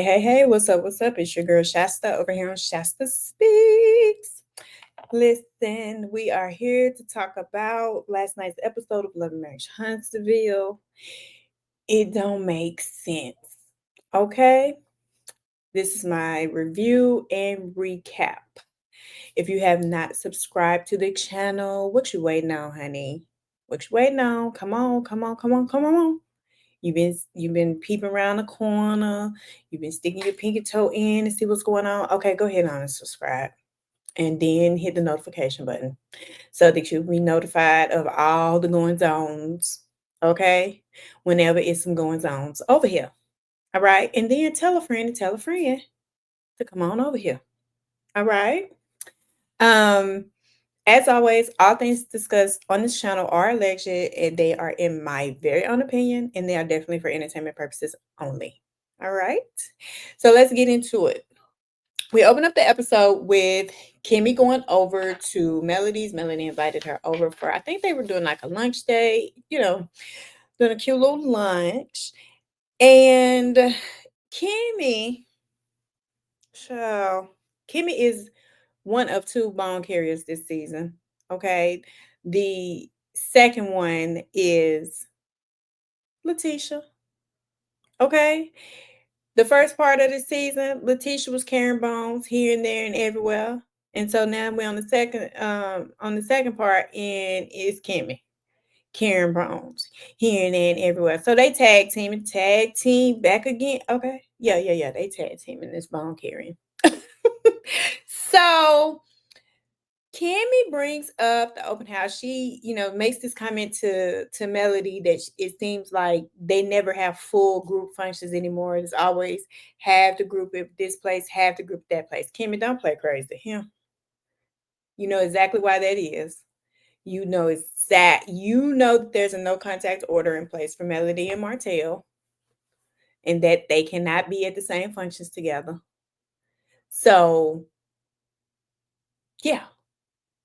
Hey, what's up? What's up? It's your girl Shasta over here on Shasta Speaks. Listen, we are here to talk about last night's episode of Love and Marriage Huntsville. It don't make sense. Okay? This is my review and recap. If you have not subscribed to the channel, what you waiting on, honey? What you waiting on? Come on. You've been peeping around the corner. You've been sticking your pinky toe in to see what's going on. Okay, go ahead on and subscribe. And then hit the notification button so that you'll be notified of all the goings ons. Okay? Whenever it's some goings ons over here. All right. And then tell a friend to tell a friend to come on over here. All right. Um, as always, all things discussed on this channel are alleged and they are in my very own opinion and they are definitely for entertainment purposes only. All right. So let's get into it. We open up the episode with Kimmy going over to Melody's. Melody invited her over for, I think they were doing like a lunch date, doing a cute little lunch. And Kimmy, so Kimmy is one of two bone carriers this season. Okay. The second one is Letitia. Okay. The first part of the season, Letitia was carrying bones here and there and everywhere. And so now we're on the second part, and it's Kimmy carrying bones here and there and everywhere. So they tag team back again. Okay. Yeah. They tag team in this bone carrying. So Kimmy brings up the open house. She, makes this comment to Melody that it seems like they never have full group functions anymore. It's always have the group at this place, have the group at that place. Kimmy, don't play crazy. You know exactly why that is. You know that there's a no contact order in place for Melody and Martell, and that they cannot be at the same functions together. So, yeah.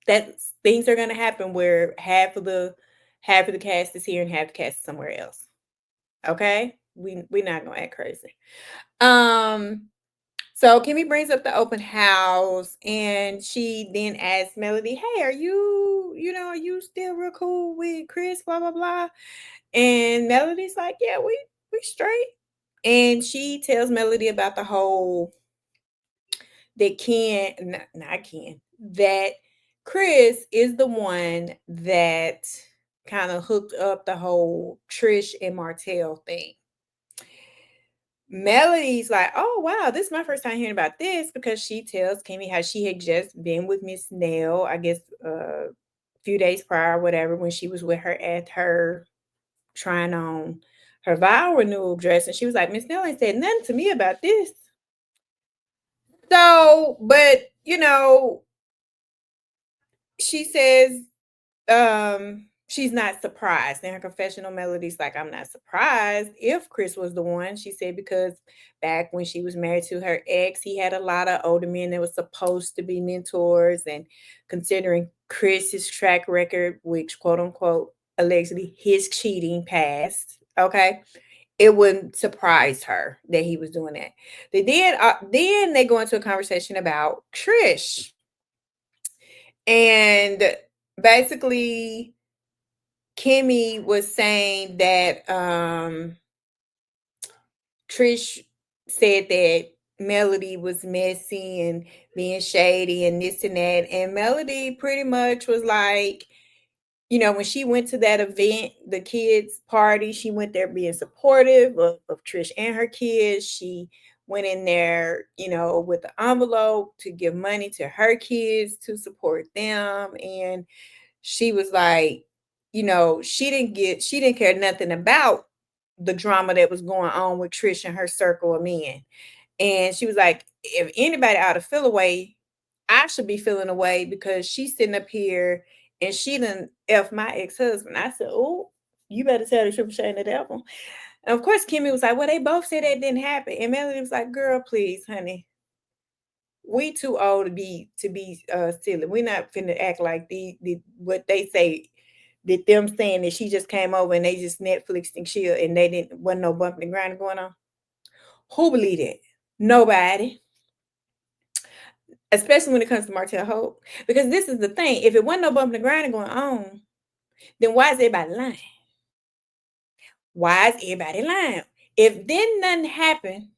That things are gonna happen where half of the cast is here and half the cast is somewhere else. Okay? We're not gonna act crazy. Um, so Kimmy brings up the open house and she then asks Melody, hey, are you still real cool with Chris? Blah blah blah. And Melody's like, yeah, we straight. And she tells Melody about the whole that not Ken, that Chris is the one that kind of hooked up the whole Trish and Martell thing. Melody's like, oh wow, this is my first time hearing about this because she tells Kimmy how she had just been with Miss Nell, I guess a few days prior, whatever, when she was with her at her trying on her vow renewal dress. And she was like, Miss Nell ain't said nothing to me about this. So, but she says she's not surprised. In her confessional, Melody's like, I'm not surprised if Chris was the one. She said because back when she was married to her ex, he had a lot of older men that were supposed to be mentors, and considering Chris's track record, which quote unquote allegedly his cheating past, okay, it wouldn't surprise her that he was doing that. Then they go into a conversation about Trish, and basically Kimmy was saying that Trish said that Melody was messy and being shady and this and that. And Melody pretty much was like, when she went to that event, the kids' party, she went there being supportive of Trish and her kids. She went in there, with the envelope to give money to her kids to support them. And she was like, she didn't care nothing about the drama that was going on with Trish and her circle of men. And she was like, if anybody ought to feel away, I should be feeling away because she's sitting up here and she done F my ex-husband. I said, oh, you better tell the triple shame the devil. And of course, Kimmy was like, well, they both said that didn't happen. And Melody was like, girl, please, honey. We too old to be silly. We're not finna act like the what they say that them saying that she just came over and they just Netflixed and chill and they wasn't no bumping and grinding going on. Who believe that? Nobody. Especially when it comes to Martell Hope. Because this is the thing. If it wasn't no bump in the grind going on, then why is everybody lying? Why is everybody lying? If then nothing happened,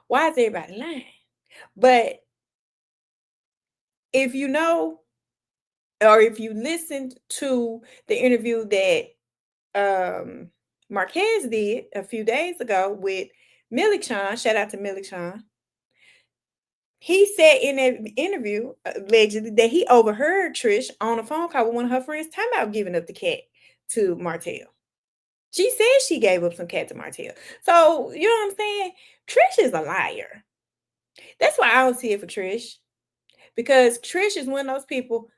why is everybody lying? But if you know, or if you listened to the interview that Marquez did a few days ago with Millie Sean, shout out to Millie Sean. He said in that interview, allegedly, that he overheard Trish on a phone call with one of her friends talking about giving up the cat to Martell. She said she gave up some cat to Martell. So, you know what I'm saying? Trish is a liar. That's why I don't see it for Trish. Because Trish is one of those people,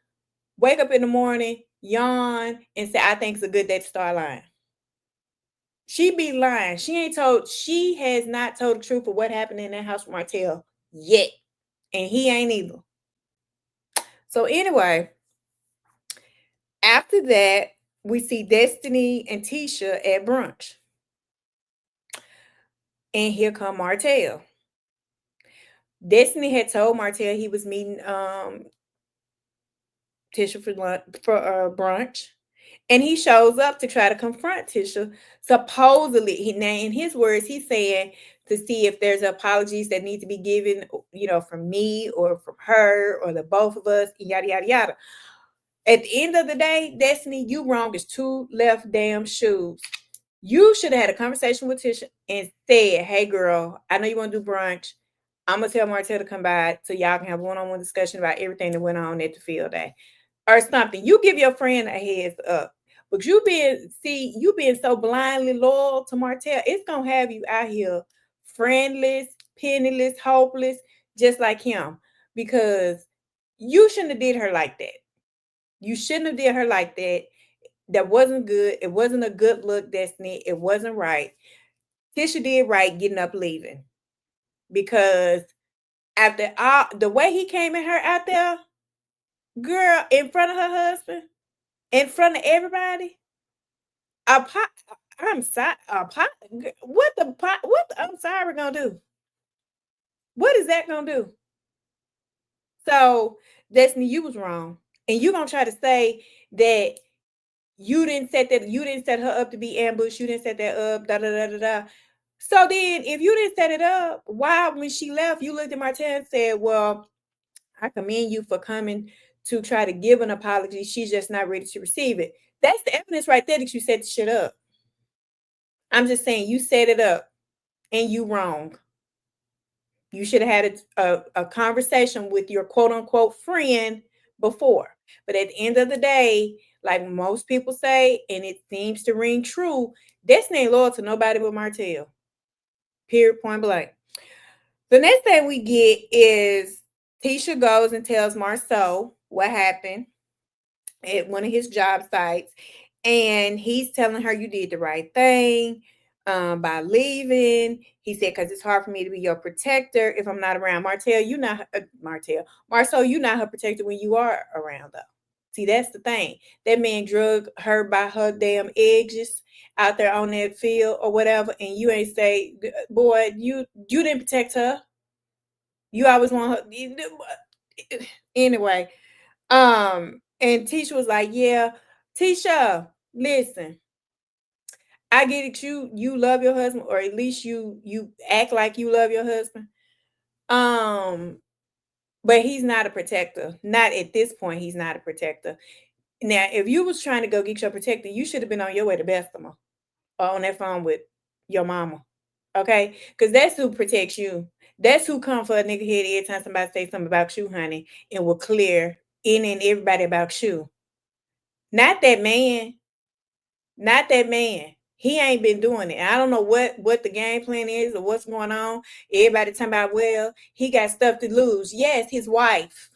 wake up in the morning, yawn, and say, I think it's a good day to start lying. She be lying. She has not told the truth of what happened in that house with Martell yet. And he ain't either. So anyway, after that, we see Destiny and Tisha at brunch. And here come Martell. Destiny had told Martell he was meeting Tisha for brunch. And he shows up to try to confront Tisha. Supposedly, in his words, he's saying to see if there's apologies that need to be given, from me or from her or the both of us, yada, yada, yada. At the end of the day, Destiny, you wrong as two left damn shoes. You should have had a conversation with Tisha and said, hey, girl, I know you want to do brunch. I'm going to tell Martell to come by so y'all can have one-on-one discussion about everything that went on at the field day or something. You give your friend a heads up. But you being so blindly loyal to Martell, it's going to have you out here friendless, penniless, hopeless, just like him. Because you shouldn't have did her like that. You shouldn't have did her like that. That wasn't good. It wasn't a good look, Destiny. It wasn't right. Tisha did right getting up leaving. Because after the way he came at her out there, girl, in front of her husband, in front of everybody, I'm sorry. What the I'm sorry gonna do? What is that gonna do? So, Destiny, you was wrong. And you gonna try to say that you didn't set her up to be ambushed, you didn't set that up, da da da da da. So then if you didn't set it up, why when she left, you looked at Martell and said, well, I commend you for coming to try to give an apology. She's just not ready to receive it. That's the evidence right there that you set the shit up. I'm just saying you set it up and you wrong. You should have had a conversation with your quote unquote friend before. But at the end of the day, like most people say, and it seems to ring true, Destiny ain't loyal to nobody but Martell. Period, point blank. The next thing we get is Tisha goes and tells Marsau what happened at one of his job sites. And he's telling her you did the right thing by leaving. He said, because it's hard for me to be your protector if I'm not around. Martell, you not Marsau, you not her protector when you are around though. See, that's the thing. That man drug her by her damn edges out there on that field or whatever, and you ain't say, boy, you didn't protect her. You always want her. Anyway, and Tisha was like, yeah, Tisha, listen, I get it. You love your husband, or at least you act like you love your husband. But he's not a protector. Not at this point, he's not a protector. Now, if you was trying to go get your protector, you should have been on your way to Bessemer or on that phone with your mama. Okay? Because that's who protects you. That's who come for a nigga head every time somebody say something about you, honey, and will clear in and everybody about you. Not that man. Not that man. He ain't been doing it. I don't know what the game plan is or what's going on. Everybody talking about, well, he got stuff to lose. Yes, his wife,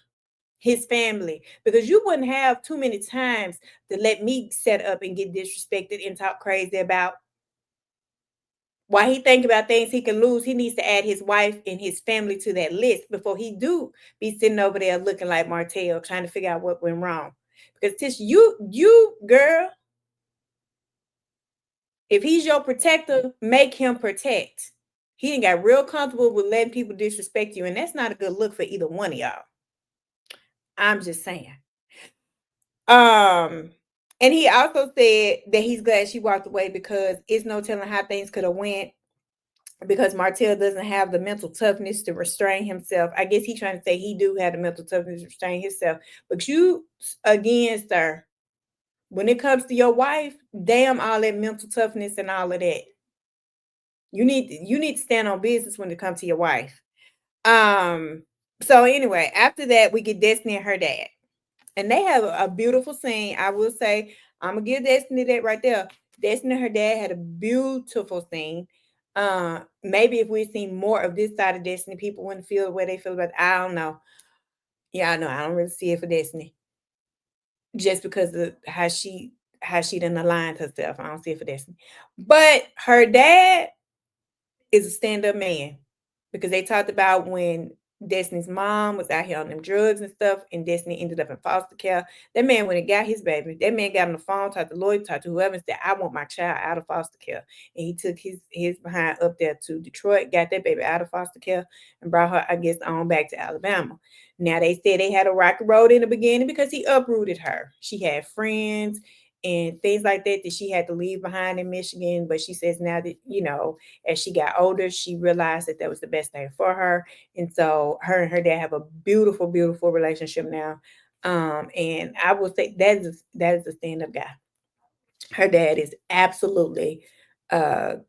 his family. Because you wouldn't have too many times to let me set up and get disrespected and talk crazy about. While he think about things he can lose, he needs to add his wife and his family to that list before he do be sitting over there looking like Martell, trying to figure out what went wrong. Because Tish, you girl, if he's your protector, make him protect. He ain't got real comfortable with letting people disrespect you, and that's not a good look for either one of y'all. I'm just saying. Um, and he also said that he's glad she walked away because it's no telling how things could have went because Martell doesn't have the mental toughness to restrain himself. I guess he's trying to say he do have the mental toughness to restrain himself. But you, again, sir, when it comes to your wife, damn all that mental toughness and all of that. You need to stand on business when it comes to your wife. Um, so anyway, after that, we get Destiny and her dad. And they have a beautiful scene. I will say, I'm gonna give Destiny that right there. Destiny and her dad had a beautiful scene. Maybe if we'd seen more of this side of Destiny, people wouldn't feel the way they feel about it. I don't know. Yeah, I know. I don't really see it for Destiny. Just because of how she done aligned herself. I don't see it for Destiny. But her dad is a stand-up man because they talked about when Destiny's mom was out here on them drugs and stuff, and Destiny ended up in foster care. That man went and got his baby. That man got on the phone, talked to Lloyd, talked to whoever, and said, "I want my child out of foster care." And he took his behind up there to Detroit, got that baby out of foster care, and brought her, I guess, on back to Alabama. Now they said they had a rocky road in the beginning because he uprooted her. She had friends and things like that that she had to leave behind in Michigan, but she says now that as she got older, she realized that that was the best thing for her. And so her and her dad have a beautiful, beautiful relationship now. And I will say that is a stand-up guy. Her dad is absolutely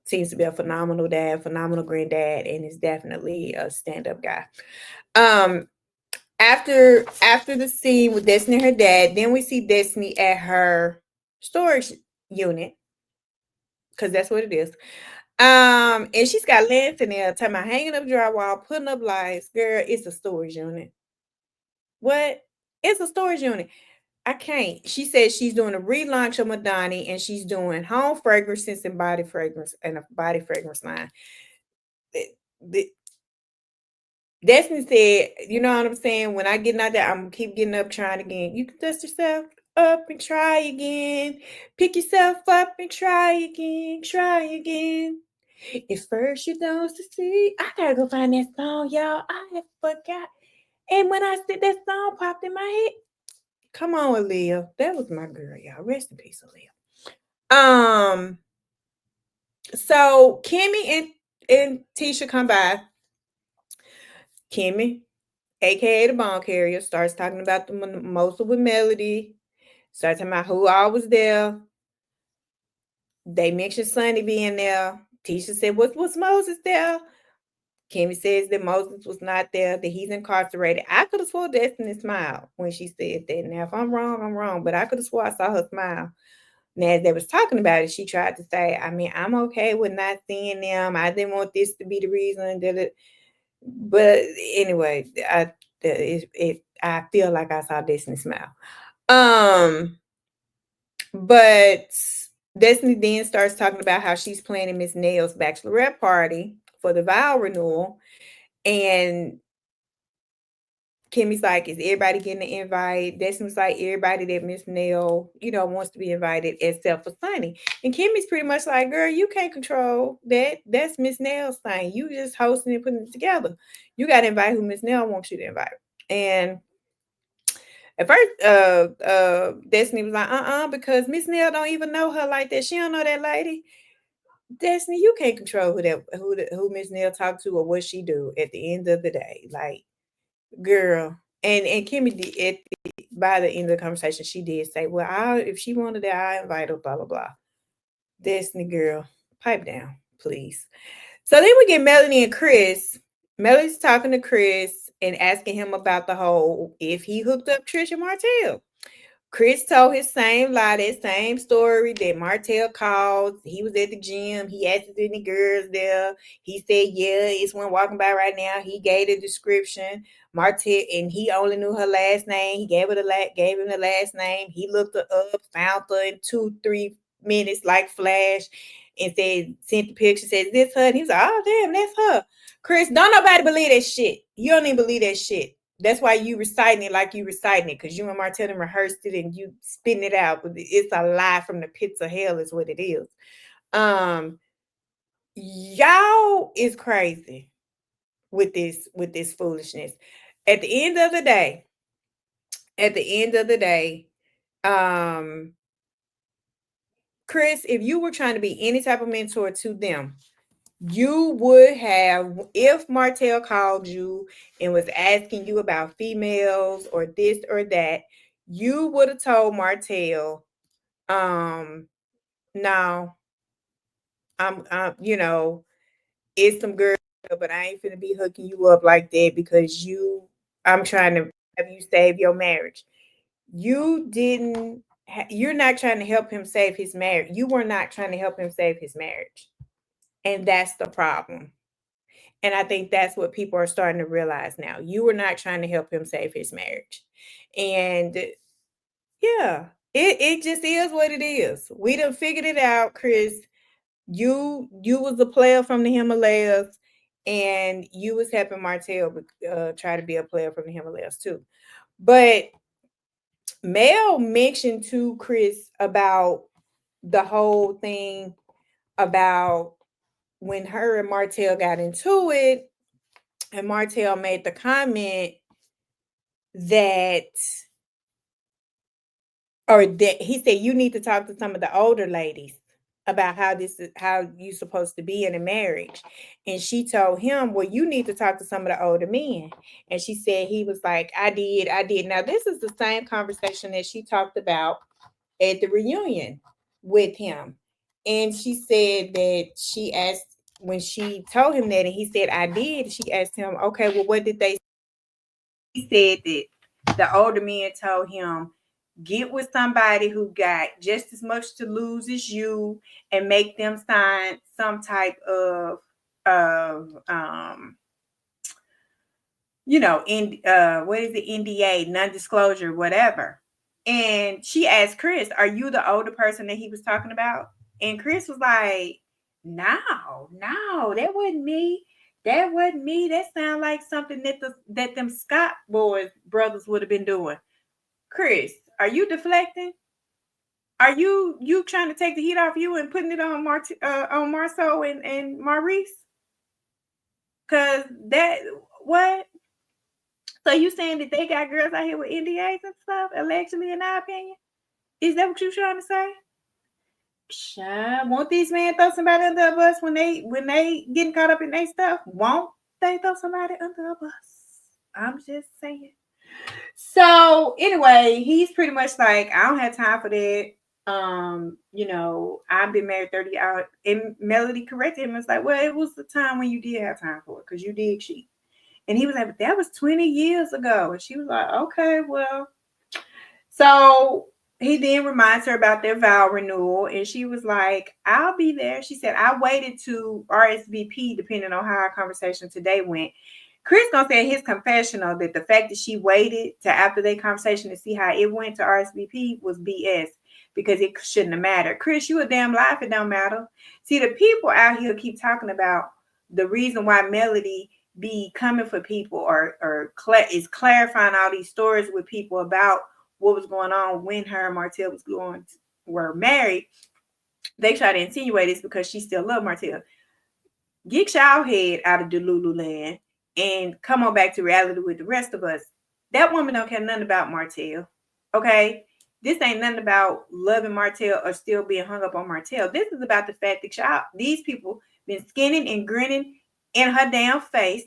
seems to be a phenomenal dad, phenomenal granddad, and is definitely a stand-up guy. Um, after the scene with Destiny and her dad, then we see Destiny at her storage unit, because that's what it is. And she's got Lance in there talking about hanging up drywall, putting up lights. Girl, it's a storage unit. What? It's a storage unit. I can't. She says she's doing a relaunch of Madani and she's doing home fragrances and body fragrance and a body fragrance line. The- Destiny said, you know what I'm saying? When I get out there, I'm gonna keep getting up, trying again. You can dust yourself up and try again. Pick yourself up and try again. Try again. If first you don't succeed, I gotta go find that song, y'all. I have forgot. And when I said that song popped in my head, come on, Aaliyah. That was my girl, y'all. Rest in peace, Aaliyah. So Kimmy and Tisha come by. Kimmy, aka the bone carrier, starts talking about the mimosa with Melody. Starts talking about who all was there. They mentioned Sonny being there. Tisha said, "Was Moses there?" Kimmy says that Moses was not there, that he's incarcerated. I could have swore Destiny smiled when she said that. Now, if I'm wrong, I'm wrong, but I could have swore I saw her smile. Now, as they was talking about it, she tried to say, I mean, I'm okay with not seeing them. I didn't want this to be the reason that it. But anyway, I feel like I saw Destiny smile. But Destiny then starts talking about how she's planning Miss Nail's bachelorette party for the vow renewal. And Kimmy's like, is everybody getting an invite? Destiny's like, everybody that Miss Nail, wants to be invited except for Sunny. And Kimmy's pretty much like, girl, you can't control that. That's Miss Nail's thing. You just hosting and putting it together. You got to invite who Miss Nail wants you to invite. And at first, Destiny was like, because Miss Nail don't even know her like that. She don't know that lady. Destiny, you can't control who Miss Nail talk to or what she do at the end of the day. Like, girl, and Kimmy did by the end of the conversation, she did say, "Well, if she wanted that, I invite her." Blah blah blah. Destiny, girl, pipe down, please. So then we get Melanie and Chris. Melanie's talking to Chris and asking him about the whole if he hooked up Trisha Martell. Chris told his same lie, that same story that Martell called. He was at the gym. He asked if any girls there. He said, yeah, it's one walking by right now. He gave the description. Martell, and he only knew her last name. He gave him the last name. He looked her up, found her in 2-3 minutes, like flash, and sent the picture, said, is this her? And he was like, oh, damn, that's her. Chris, don't nobody believe that shit. You don't even believe that shit. That's why you reciting it like you reciting it, because you and Martell rehearsed it and you spitting it out. It's a lie from the pits of hell is what it is. Y'all is crazy with this foolishness. At the end of the day, at the end of the day, um, Chris, if you were trying to be any type of mentor to them, you would have, if Martell called you and was asking you about females or this or that, you would have told Martell, um, no, it's some girl, but I ain't finna be hooking you up like that because I'm trying to have you save your marriage. You didn't, you're not trying to help him save his marriage. You were not trying to help him save his marriage. And that's the problem. And I think that's what people are starting to realize now. You were not trying to help him save his marriage. And yeah, it just is what it is. We done figured it out, Chris. You was a player from the Himalayas, and you was helping Martell try to be a player from the Himalayas too. But Mel mentioned to Chris about the whole thing about when her and Martell got into it, and Martell made the comment that, or that he said, you need to talk to some of the older ladies about how this is how you supposed to be in a marriage. And she told him, well, you need to talk to some of the older men. And she said he was like, I did. Now, this is the same conversation that she talked about at the reunion with him. And she said that she asked, when she told him that and he said, I did, she asked him, okay, well, what did they? He said that the older men told him, get with somebody who got just as much to lose as you and make them sign some type of in what is the NDA, non-disclosure, whatever. And she asked Chris, are you the older person that he was talking about? And Chris was like, no, that wasn't me. That wasn't me. That sounds like something that them Scott boys brothers would have been doing. Chris, are you deflecting? Are you trying to take the heat off you and putting it on Marsau and Maurice? Cause that what? So you saying that they got girls out here with NDAs and stuff, allegedly, in our opinion? Is that what you trying to say? Sure. Won't these men throw somebody under a bus when they getting caught up in their stuff? Won't they throw somebody under a bus? I'm just saying. So anyway, he's pretty much like, I don't have time for that. I've been married 30 hours. And Melody corrected him. It's like, well, it was the time when you did have time for it because you did cheat. And he was like, but that was 20 years ago. And she was like, okay, well. So he then reminds her about their vow renewal. And she was like, I'll be there. She said, I waited to RSVP depending on how our conversation today went. Chris gonna say in his confessional that the fact that she waited to after their conversation to see how it went to RSVP was BS because it shouldn't have mattered. Chris, you a damn lie if it don't matter. See, the people out here keep talking about the reason why Melody be coming for people is clarifying all these stories with people about what was going on when her and Martell were married. They try to insinuate it's because she still loved Martell. Get y'all head out of Delulu land and come on back to reality with the rest of us. That woman don't care nothing about Martell. Okay? This ain't nothing about loving Martell or still being hung up on Martell. This is about the fact that these people been skinning and grinning in her damn face,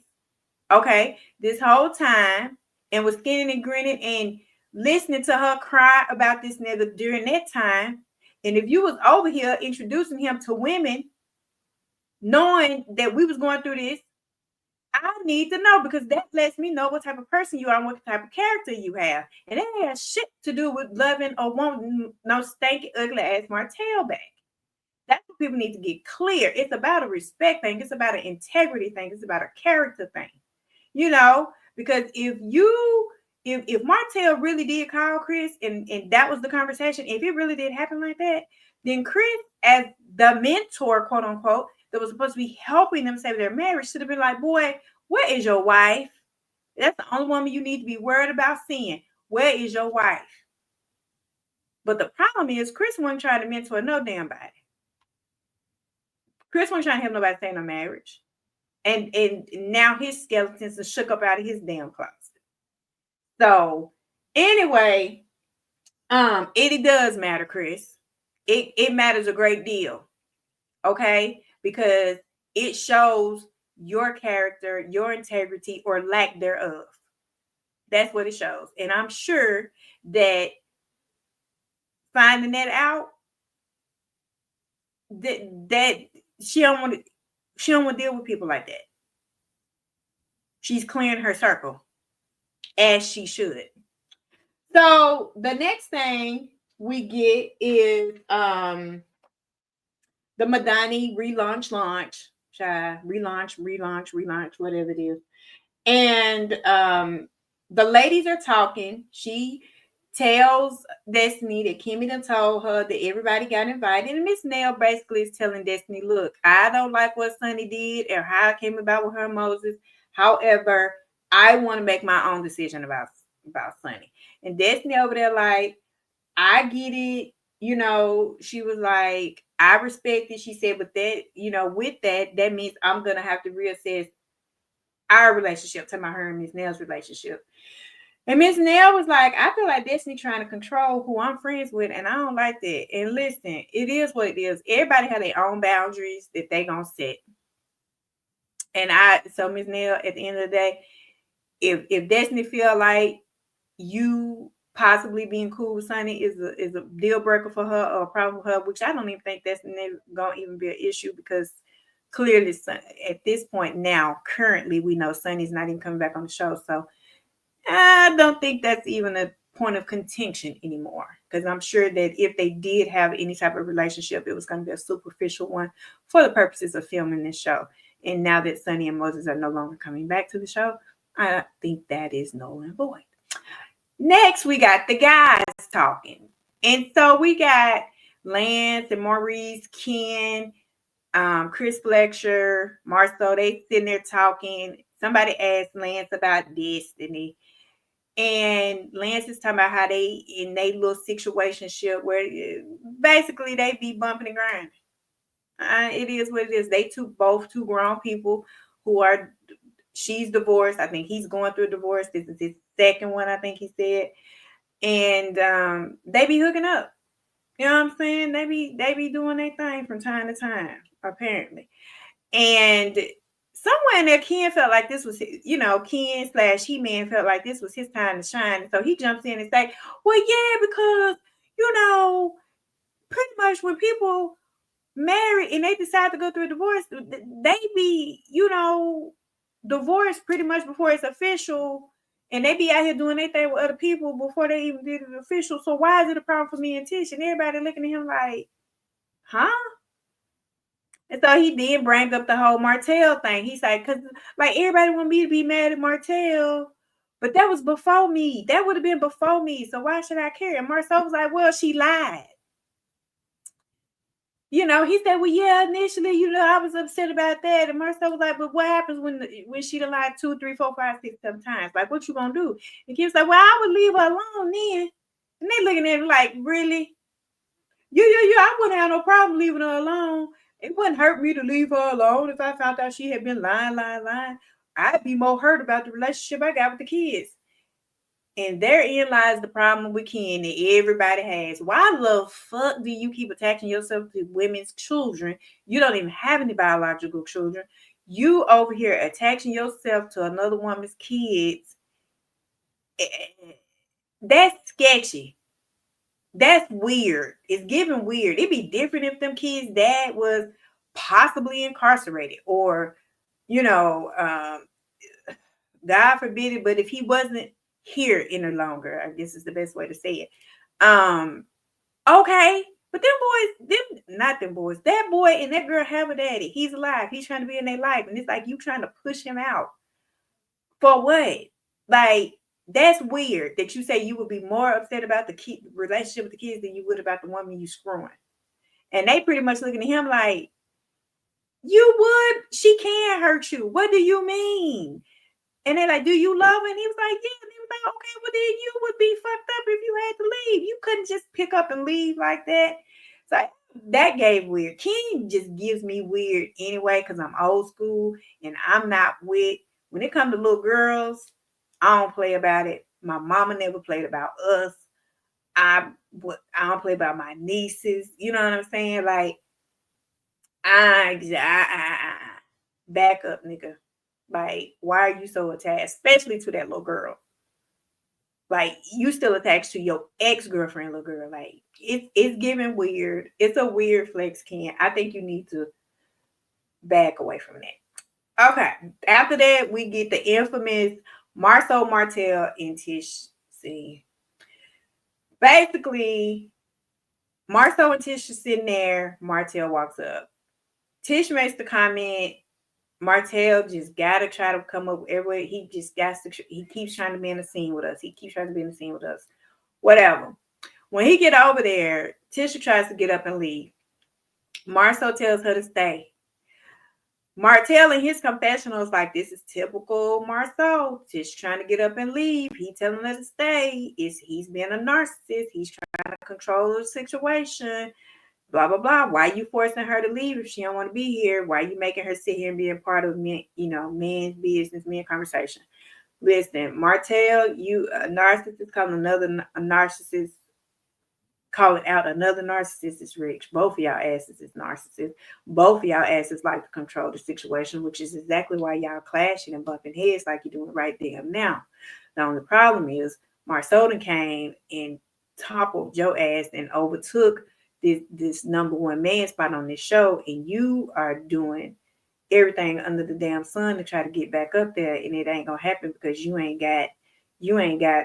okay, this whole time, and was skinning and grinning and listening to her cry about this nigga during that time. And if you was over here introducing him to women, knowing that we was going through this, I need to know because that lets me know what type of person you are and what type of character you have. And that has shit to do with loving or wanting no stanky, ugly ass Martell back. That's what people need to get clear. It's about a respect thing. It's about an integrity thing. It's about a character thing. Because if Martell really did call Chris and that was the conversation, if it really did happen like that, then Chris, as the mentor, quote unquote, that was supposed to be helping them save their marriage, should have been like, boy, where is your wife? That's the only woman you need to be worried about seeing. Where is your wife? But the problem is Chris wasn't trying to mentor no damn body. Chris wasn't trying to help nobody stay in a marriage. And now his skeletons are shook up out of his damn closet. So anyway, it does matter, Chris. It matters a great deal. Okay? Because it shows your character, your integrity, or lack thereof. That's what it shows. And I'm sure that finding that out, that she don't want to deal with people like that. She's clearing her circle, as she should. So the next thing we get is the Madani relaunch, whatever it is. And the ladies are talking. She tells Destiny that Kimmy done told her that everybody got invited. And Miss Nell basically is telling Destiny, look, I don't like what Sunny did or how it came about with her and Moses. However, I want to make my own decision about Sunny. And Destiny over there like, I get it. You know, she was like, I respect it. She said, but that, you know, with that means I'm going to have to reassess our relationship, talking about her and Miss Nell's relationship. And Miss Nell was like, I feel like Destiny trying to control who I'm friends with, and I don't like that. And listen, it is what it is. Everybody have their own boundaries that they gonna set. And so Miss Nell, at the end of the day, if Destiny feel like you possibly being cool with Sunny is a deal breaker for her or a problem for her, which I don't even think that's gonna even be an issue, because clearly at this point now, currently, we know Sunny's not even coming back on the show. So I don't think that's even a point of contention anymore, because I'm sure that if they did have any type of relationship, it was going to be a superficial one for the purposes of filming this show. And now that Sunny and Moses are no longer coming back to the show, I think that is null and void. Next, we got the guys talking. And so we got Lance and Maurice, Ken, Chris Fletcher, Marsau, they sitting there talking. Somebody asked Lance about Destiny. And Lance is talking about how they in their little situationship where basically they be bumping and grinding. It is what it is. They both two grown people who are, she's divorced. I think he's going through a divorce. This is his second one, I think he said. And they be hooking up. You know what I'm saying? They be doing their thing from time to time, apparently. And somewhere in there, Ken felt like this was, Ken/He-Man felt like this was his time to shine. And so he jumps in and say, well, yeah, because, pretty much when people marry and they decide to go through a divorce, they be, divorced pretty much before it's official. And they be out here doing their thing with other people before they even did it official. So why is it a problem for me and Tish? And everybody looking at him like, huh? And so he did bring up the whole Martell thing. He said, because like everybody want me to be mad at Martell, but that was before me. That would have been before me. So why should I care? And Marsau was like, well, she lied. He said, well, yeah, initially, I was upset about that. And Marsau was like, but what happens when she done lied 2, 3, 4, 5, 6, 7 times? Like, what you gonna do? And Kim's like, well, I would leave her alone then. And they looking at him like, really? I wouldn't have no problem leaving her alone. It wouldn't hurt me to leave her alone if I found out she had been lying. I'd be more hurt about the relationship I got with the kids. And therein lies the problem with Ken that everybody has. Why the fuck do you keep attaching yourself to women's children? You don't even have any biological children. You over here attaching yourself to another woman's kids. That's sketchy. That's weird. It's giving weird. It'd be different if them kids' dad was possibly incarcerated or, God forbid it, but if he wasn't here any longer, I guess is the best way to say it. Okay. But that boy and that girl have a daddy. He's alive. He's trying to be in their life. And it's like you trying to push him out. For what? Like, that's weird that you say you would be more upset about the relationship with the kids than you would about the woman you screwing. And they pretty much looking at him like, you would? She can't hurt you. What do you mean? And they're like, do you love her? And he was like, yeah. And he was like, okay, well then you would be fucked up if you had to leave. You couldn't just pick up and leave like that. So that gave weird. King just gives me weird anyway because I'm old school and I'm not with. When it comes to little girls, I don't play about it. My mama never played about us. I I don't play about my nieces. You know what I'm saying? Like I back up, nigga. Like why are you so attached, especially to that little girl? Like you still attached to your ex-girlfriend, little girl. Like it's giving weird. It's a weird flex, Ken. I think you need to back away from that. Okay. After that, we get the infamous Marsau, Martell, and Tish scene. Basically, Marsau and Tish are sitting there. Martell walks up. Tish makes the comment. Martell just gotta try to come up everywhere. He just got to. He keeps trying to be in the scene with us. He keeps trying to be in the scene with us. Whatever. When he get over there, Tisha tries to get up and leave. Marsau tells her to stay. Martell in his confessional is like, this is typical Marsau. Tish trying to get up and leave. He telling her to stay. He's being a narcissist. He's trying to control the situation. Blah blah blah. Why you forcing her to leave if she don't want to be here? Why you making her sit here and be a part of men, men's business, men conversation? Listen, Martell, you a narcissist calling another a narcissist, calling out another narcissist is rich. Both of y'all asses is narcissists. Both of y'all asses like to control the situation, which is exactly why y'all clashing and bumping heads like you're doing right damn now. The only problem is Marsau came and toppled your ass and overtook this number one man spot on this show, and you are doing everything under the damn sun to try to get back up there, and it ain't gonna happen because you ain't got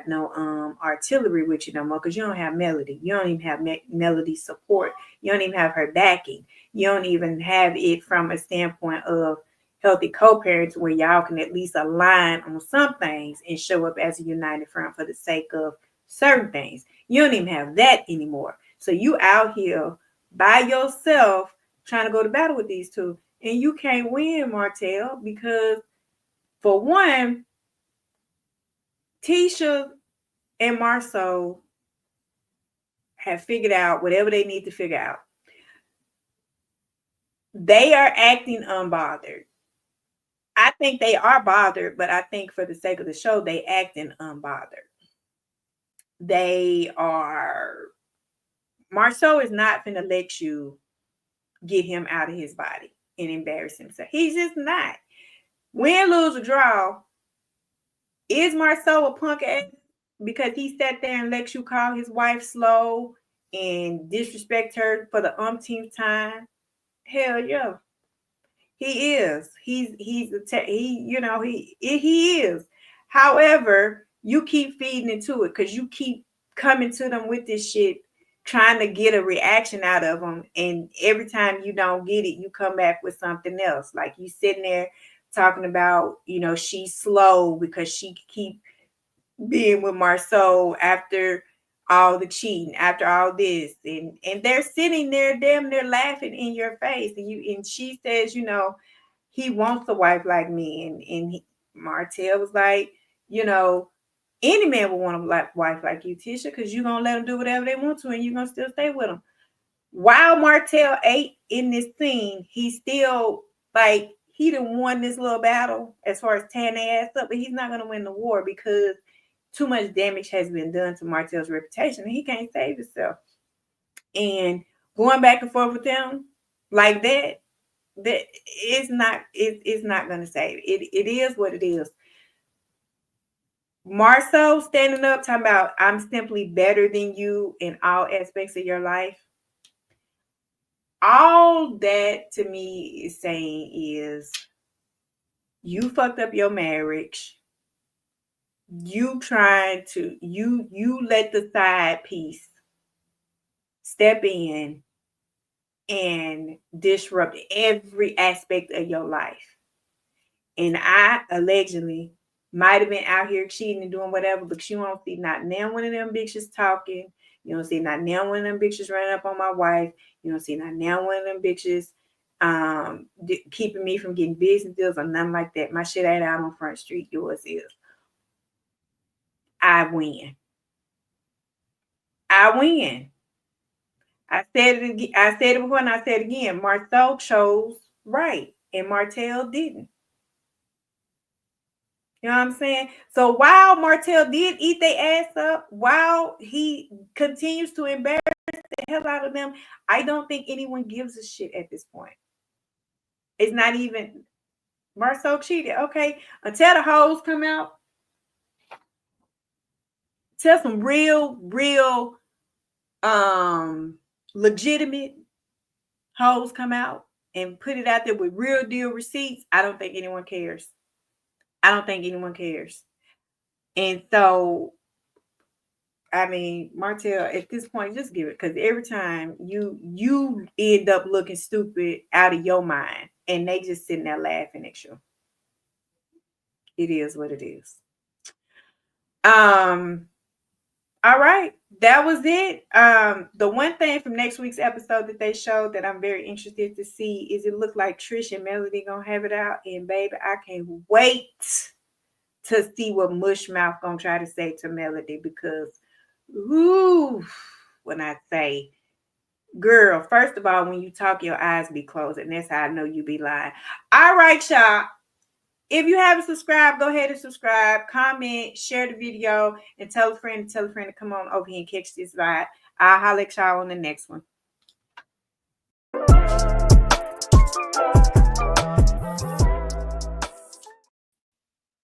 no artillery with you no more because you don't have Melody. You don't even have Melody support. You don't even have her backing. You don't even have it from a standpoint of healthy co-parents where y'all can at least align on some things and show up as a united front for the sake of certain things. You don't even have that anymore. So you out here by yourself trying to go to battle with these two. And you can't win, Martell, because for one, Tisha and Marsau have figured out whatever they need to figure out. They are acting unbothered. I think they are bothered, but I think for the sake of the show, they acting unbothered. They are. Marsau is not finna let you get him out of his body and embarrass himself. He's just not. Win, lose, or draw. Is Marsau a punk ass because he sat there and let you call his wife slow and disrespect her for the umpteenth time? Hell yeah, he is. He is. However, you keep feeding into it because you keep coming to them with this shit, trying to get a reaction out of them, and every time you don't get it, you come back with something else. Like you sitting there talking about, she's slow because she keep being with Marsau after all the cheating, after all this, and they're sitting there, damn, they're laughing in your face, and she says, he wants a wife like me, and Martell was like, any man would want a wife like you, Tisha, because you're gonna let them do whatever they want to, and you're gonna still stay with them. While Martell ate in this scene, he still like he done won this little battle as far as tearing their ass up, but he's not gonna win the war because too much damage has been done to Martell's reputation, and he can't save himself. And going back and forth with them like that it's not going to save it. It is what it is. Marsau standing up talking about I'm simply better than you in all aspects of your life. All that to me is saying is you fucked up your marriage. You trying to you let the side piece step in and disrupt every aspect of your life. And I allegedly might have been out here cheating and doing whatever, but you don't see not now one of them bitches talking. You don't see not now one of them bitches running up on my wife. You don't see not now one of them bitches keeping me from getting business deals or nothing like that. My shit ain't out on Front Street. Yours is. I win. I win. I said it again. I said it before and I said it again. Marsau chose right and Martell didn't. You know what I'm saying? So while Martell did eat their ass up, while he continues to embarrass the hell out of them, I don't think anyone gives a shit at this point. It's not even Marsau cheated. Okay. Until the hoes come out, tell some real legitimate hoes come out and put it out there with real deal receipts. I don't think anyone cares. I don't think anyone cares. And so I mean, Martell, at this point, just give it because every time you end up looking stupid out of your mind, and they just sitting there laughing at you. It is what it is. All right, that was it. The one thing from next week's episode that they showed that I'm very interested to see is it looked like Trish and Melody gonna have it out, and baby, I can't wait to see what Mushmouth gonna try to say to Melody because, ooh, when I say, girl, first of all, when you talk, your eyes be closed, and that's how I know you be lying. All right, y'all. If you haven't subscribed, go ahead and subscribe, comment, share the video, and tell a friend to come on over here and catch this vibe. I'll holler at y'all on the next one.